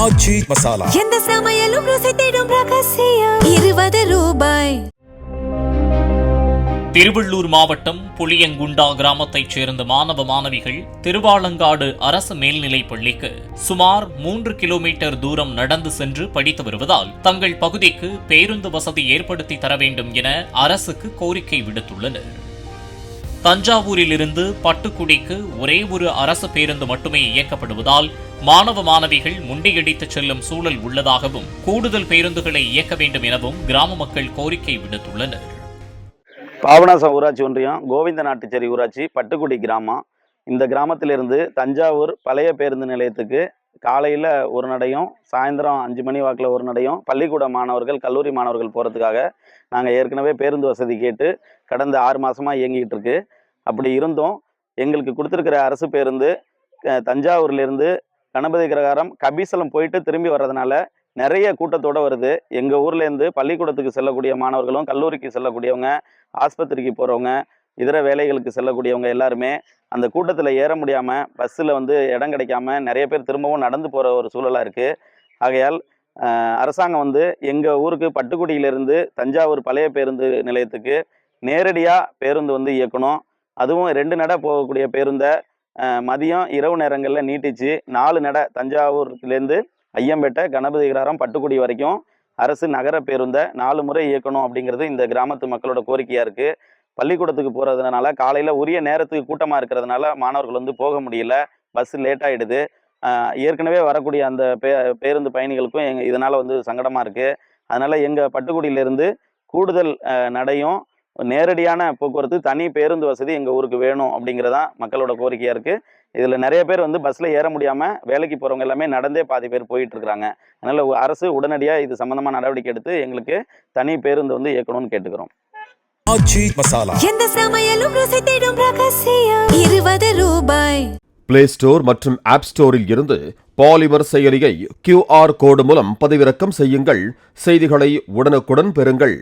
ஆச்சி மசாலா எந்த சமையலும் ருசி தேடும் ரகசியம் 20 ரூபாய். திருவள்ளூர் மாவட்டம் புளியங்குண்டா கிராமத்தைச் சேர்ந்த மாணவ மாணவிகள் திருவாலங்காடு அரசு மேல்நிலைப் பள்ளிக்கு சுமார் 3 கிலோமீட்டர் தூரம் நடந்து சென்று படித்து வருவதால் தங்கள் பகுதிக்கு பேருந்து வசதி ஏற்படுத்தி தர வேண்டும் என அரசுக்கு கோரிக்கை விடுத்துள்ளனர். தஞ்சாவூரிலிருந்து பட்டுக்குடிக்கு ஒரே ஒரு அரசு பேருந்து மட்டுமே இயக்கப்படுவதால் மாணவ மாணவிகள் முண்டியடித்து செல்லும் சூழல் உள்ளதாகவும் கூடுதல் பேருந்துகளை இயக்க வேண்டும் எனவும் கிராம மக்கள் கோரிக்கை விடுத்துள்ளனர். பாபநாசம் ஊராட்சி ஒன்றியம் கோவிந்த நாட்டுச்சேரி ஊராட்சி பட்டுக்குடி கிராமம். இந்த கிராமத்திலிருந்து தஞ்சாவூர் பழைய பேருந்து நிலையத்துக்கு காலையில் ஒரு நடையும் சாயந்தரம் 5 மணி வாக்கில் ஒரு நடையும் பள்ளிக்கூட மாணவர்கள் கல்லூரி மாணவர்கள் போகிறதுக்காக நாங்கள் ஏற்கனவே பேருந்து வசதி கேட்டு கடந்த 6 மாதமாக இயங்கிக்கிட்டு இருக்கு. அப்படி இருந்தும் எங்களுக்கு கொடுத்துருக்கிற அரசு பேருந்து தஞ்சாவூர்லேருந்து கணபதி கிரகாரம் கபிசலம் போயிட்டு திரும்பி வர்றதுனால நிறைய கூட்டத்தோடு வருது. எங்கள் ஊர்லேருந்து பள்ளிக்கூடத்துக்கு செல்லக்கூடிய மாணவர்களும் கல்லூரிக்கு செல்லக்கூடியவங்க, ஆஸ்பத்திரிக்கு போகிறவங்க, இதர வேலைகளுக்கு செல்லக்கூடியவங்க எல்லாருமே அந்த கூட்டத்தில் ஏற முடியாமல் பஸ்ஸில் இடம் கிடைக்காம நிறைய பேர் திரும்பவும் நடந்து போகிற ஒரு சூழலாக இருக்குது. ஆகையால் அரசாங்கம் எங்கள் ஊருக்கு பட்டுக்குடியிலிருந்து தஞ்சாவூர் பழைய பேருந்து நிலையத்துக்கு நேரடியாக பேருந்து இயக்கணும். அதுவும் 2 நடை போகக்கூடிய பேருந்தை மதியம் இரவு நேரங்களில் நீட்டிச்சு 4 நடை தஞ்சாவூர்லேருந்து ஐயம்பேட்டை கணபதி கிராரம் பட்டுக்குடி வரைக்கும் அரசு நகர பேருந்தை 4 முறை இயக்கணும் அப்படிங்கிறது இந்த கிராமத்து மக்களோட கோரிக்கையாக இருக்குது. பள்ளிக்கூடத்துக்கு போகிறதுனால காலையில் உரிய நேரத்துக்கு கூட்டமாக இருக்கிறதுனால மாணவர்கள் போக முடியல, பஸ் லேட் ஆகிடுது. ஏற்கனவே வரக்கூடிய அந்த பேருந்து பயணிகளுக்கும் இதனால் சங்கடமாக இருக்குது. அதனால் எங்கள் பட்டுக்குடியிலேருந்து கூடுதல் நடையும் நேரடியான போக்குவரத்து தனி பேருந்து வசதி எங்கள் ஊருக்கு வேணும் அப்படிங்கிறதான் மக்களோட கோரிக்கையாக இருக்குது. இதில் நிறைய பேர் பஸ்ஸில் ஏற முடியாமல் வேலைக்கு போகிறவங்க எல்லாமே நடந்தே பாதி பேர் போயிட்டு இருக்கிறாங்க. அதனால் அரசு உடனடியாக இது சம்பந்தமாக நடவடிக்கை எடுத்து எங்களுக்கு தனி பேருந்து இயக்கணும்னு கேட்டுக்கிறோம். ஆச்சி மசாலா எந்த சமையலும் ருசி தேடும் ரகசியம் 20 ரூபாய். பிளே ஸ்டோர் மற்றும் ஆப் ஸ்டோரில் இருந்து பாலிமர் செயலியை QR கோடு மூலம் பதிவிறக்கம் செய்யுங்கள். செய்திகளை உடனுக்குடன் பெறுங்கள்.